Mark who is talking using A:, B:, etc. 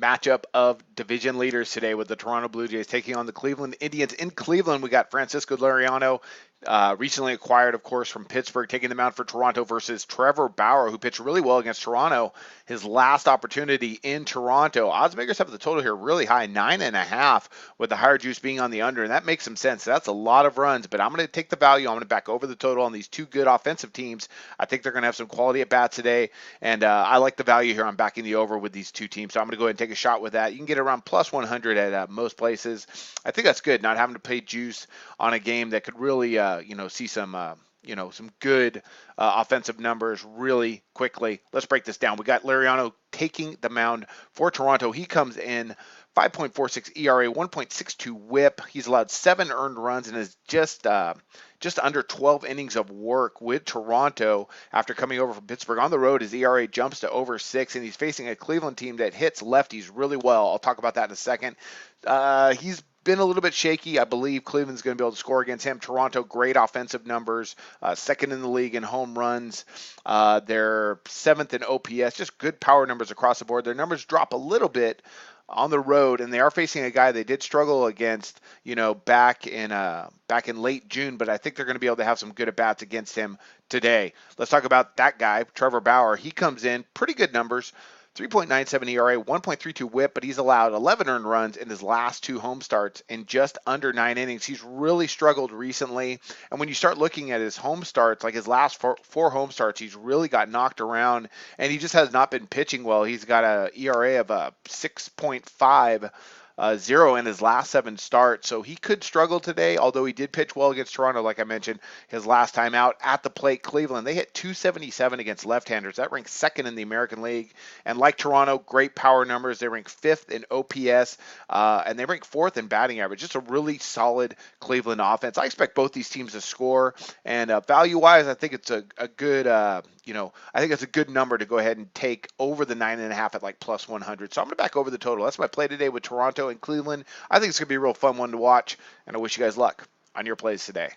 A: matchup of division leaders today with the Toronto Blue Jays taking on the Cleveland Indians. In Cleveland, we got Francisco Liriano, recently acquired, of course, from Pittsburgh, taking the mound for Toronto versus Trevor Bauer, who pitched really well against Toronto. His last opportunity in Toronto. Odds makers have the total here really high, 9.5, with the higher juice being on the under, and that makes some sense. That's a lot of runs, but I'm going to take the value. I'm going to back over the total on these two good offensive teams. I think they're going to have some quality at bats today, and I like the value here. I'm backing the over with these two teams, so I'm going to go ahead and take a shot with that. You can get around plus 100 at most places. I think that's good, not having to pay juice on a game that could really, see some some good offensive numbers really quickly. Let's break this down. We got Liriano taking the mound for Toronto. He comes in 5.46 ERA, 1.62 WHIP. He's allowed 7 earned runs and is just under 12 innings of work with Toronto after coming over from Pittsburgh. On the road, his ERA jumps to over 6, and he's facing a Cleveland team that hits lefties really well. I'll talk about that in a second. He's been a little bit shaky. I believe Cleveland's going to be able to score against him. Toronto, great offensive numbers, second in the league in home runs. They're 7th in OPS, just good power numbers across the board. Their numbers drop a little bit on the road, and they are facing a guy they did struggle against, back in late June, but I think they're going to be able to have some good at-bats against him today. Let's talk about that guy, Trevor Bauer. He comes in, pretty good numbers, 3.97 ERA, 1.32 WHIP, but he's allowed 11 earned runs in his last 2 home starts in just under 9 innings. He's really struggled recently, and when you start looking at his home starts, like his last four home starts, he's really got knocked around, and he just has not been pitching well. He's got a ERA of 6.50 in his last 7 starts, so he could struggle today, although he did pitch well against Toronto, like I mentioned, his last time out at the plate. Cleveland, they hit 277 against left-handers. That ranks 2nd in the American League, and like Toronto, great power numbers. They rank 5th in OPS, and they rank 4th in batting average. Just a really solid Cleveland offense. I expect both these teams to score, and value-wise, I think it's a good I think it's a good number to go ahead and take over the 9.5 at like plus 100. So I'm going to back over the total. That's my play today with Toronto and Cleveland. I think it's going to be a real fun one to watch, and I wish you guys luck on your plays today.